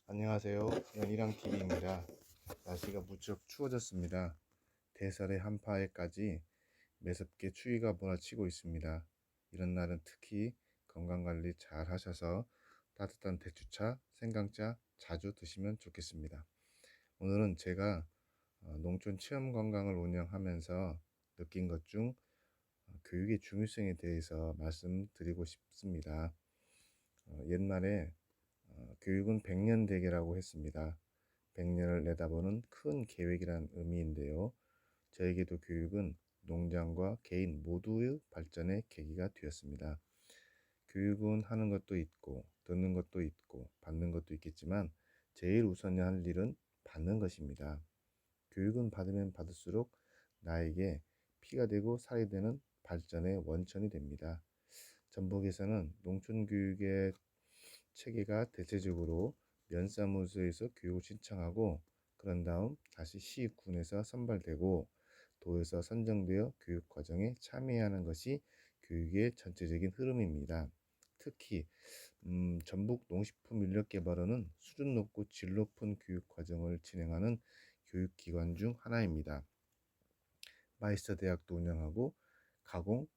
안녕하세요. 연희랑TV입니다. 날씨가 무척 추워졌습니다. 대설의 한파에까지 매섭게 추위가 몰아치고 있습니다. 이런 날은 특히 건강관리 잘 하셔서 따뜻한 대추차, 생강차 자주 드시면 좋겠습니다. 오늘은 제가 농촌 체험관광을 운영하면서 느낀 것 중 교육의 중요성에 대해서 말씀드리고 싶습니다. 옛말에 교육은 백년대계라고 했습니다. 100년을 내다보는 큰 계획이란 의미인데요. 저에게도 교육은 농장과 개인 모두의 발전의 계기가 되었습니다. 교육은 하는 것도 있고 듣는 것도 있고 받는 것도 있겠지만 제일 우선해야 할 일은 받는 것입니다. 교육은 받으면 받을수록 나에게 피가 되고 살이 되는 발전의 원천이 됩니다. 전북에서는 농촌교육의 체계가 대체적으로 면사무소에서 교육을 신청하고 그런 다음 다시 시군에서 선발되고 도에서 선정되어 교육 과정에 참여하는 것이 교육의 전체적인 흐름입니다. 특히 전북 농식품인력개발원은 수준 높고 질 높은 교육 과정을 진행하는 교육기관 중 하나입니다. 마이스터 대학도 운영하고 가공,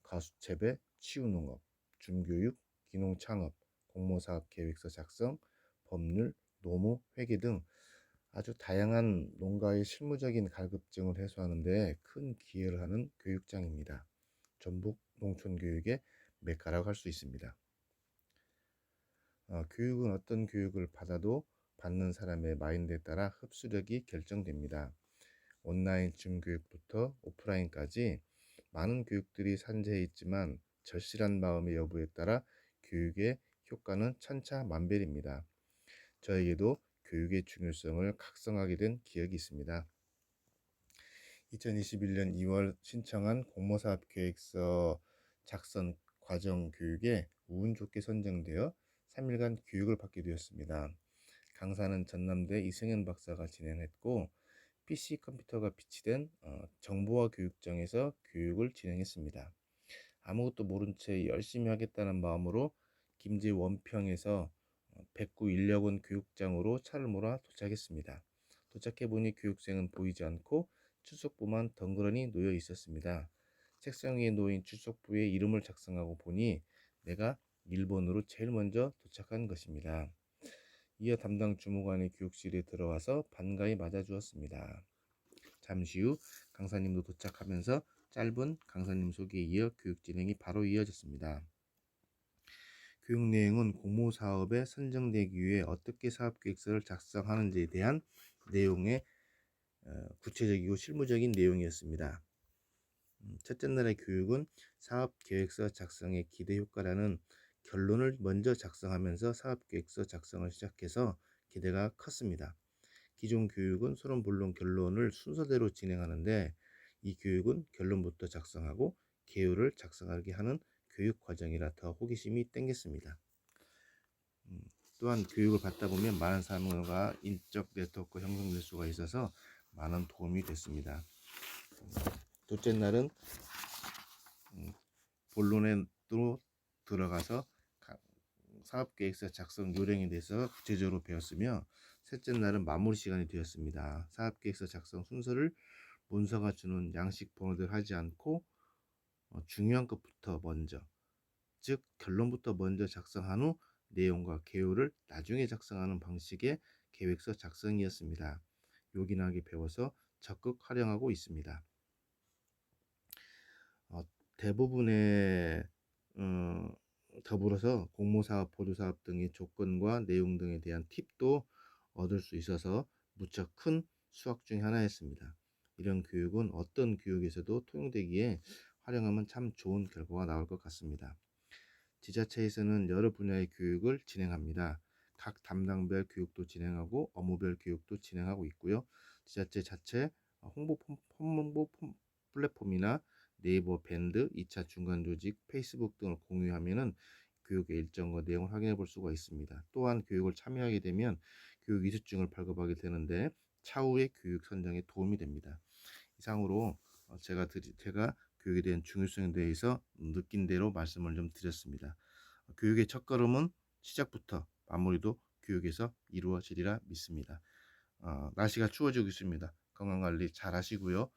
가수채배, 치유농업, 중교육, 기농창업, 공모사업 계획서 작성, 법률, 노무, 회계 등 아주 다양한 농가의 실무적인 갈급증을 해소하는 데 큰 기여를 하는 교육장입니다. 전북 농촌교육의 메카라고 할 수 있습니다. 교육은 어떤 교육을 받아도 받는 사람의 마인드에 따라 흡수력이 결정됩니다. 온라인 줌교육부터 오프라인까지 많은 교육들이 산재해 있지만 절실한 마음의 여부에 따라 교육의 효과는 천차만별입니다. 저에게도 교육의 중요성을 각성하게 된 기억이 있습니다. 2021년 2월 신청한 공모사업 계획서 작성 과정 교육에 운 좋게 선정되어 3일간 교육을 받게 되었습니다. 강사는 전남대 이승현 박사가 진행했고 PC 컴퓨터가 비치된 정보화 교육장에서 교육을 진행했습니다. 아무것도 모른 채 열심히 하겠다는 마음으로 김제 원평에서 백구 인력원 교육장으로 차를 몰아 도착했습니다. 도착해보니 교육생은 보이지 않고 출석부만 덩그러니 놓여 있었습니다. 책상 위에 놓인 출석부에 이름을 작성하고 보니 내가 일본으로 제일 먼저 도착한 것입니다. 이어 담당 주무관이 교육실에 들어와서 반가이 맞아주었습니다. 잠시 후 강사님도 도착하면서 짧은 강사님 소개에 이어 교육 진행이 바로 이어졌습니다. 교육 내용은 공모사업에 선정되기 위해 어떻게 사업계획서를 작성하는지에 대한 내용의 구체적이고 실무적인 내용이었습니다. 첫째 날의 교육은 사업계획서 작성의 기대 효과라는 결론을 먼저 작성하면서 사업계획서 작성을 시작해서 기대가 컸습니다. 기존 교육은 서론, 본론, 결론을 순서대로 진행하는데 이 교육은 결론부터 작성하고 개요를 작성하게 하는 교육 과정이라 더 호기심이 땡겼습니다. 또한 교육을 받다 보면 많은 사람과 인적 네트워크 형성될 수가 있어서 많은 도움이 됐습니다. 둘째 날은 본론에 또 들어가서 사업계획서 작성 요령에 대해서 구체적으로 배웠으며 셋째 날은 마무리 시간이 되었습니다. 사업계획서 작성 순서를 문서가 주는 양식 번호대로 하지 않고 중요한 것부터 먼저, 즉 결론부터 먼저 작성한 후 내용과 개요를 나중에 작성하는 방식의 계획서 작성이었습니다. 요긴하게 배워서 적극 활용하고 있습니다. 대부분의 더불어서 공모사업, 보조사업 등의 조건과 내용 등에 대한 팁도 얻을 수 있어서 무척 큰 수학 중의 하나였습니다. 이런 교육은 어떤 교육에서도 통용되기에 활용하면 참 좋은 결과가 나올 것 같습니다. 지자체에서는 여러 분야의 교육을 진행합니다. 각 담당별 교육도 진행하고 업무별 교육도 진행하고 있고요. 지자체 자체 홍보 플랫폼이나 네이버 밴드, 2차 중간 조직, 페이스북 등을 공유하면은 교육의 일정과 내용을 확인해 볼 수가 있습니다. 또한 교육을 참여하게 되면 교육 이수증을 발급하게 되는데 차후의 교육 선정에 도움이 됩니다. 이상으로 제가 교육에 대한 중요성에 대해서 느낀 대로 말씀을 좀 드렸습니다. 교육의 첫걸음은 시작부터 마무리도 교육에서 이루어지리라 믿습니다. 날씨가 추워지고 있습니다. 건강관리 잘 하시고요.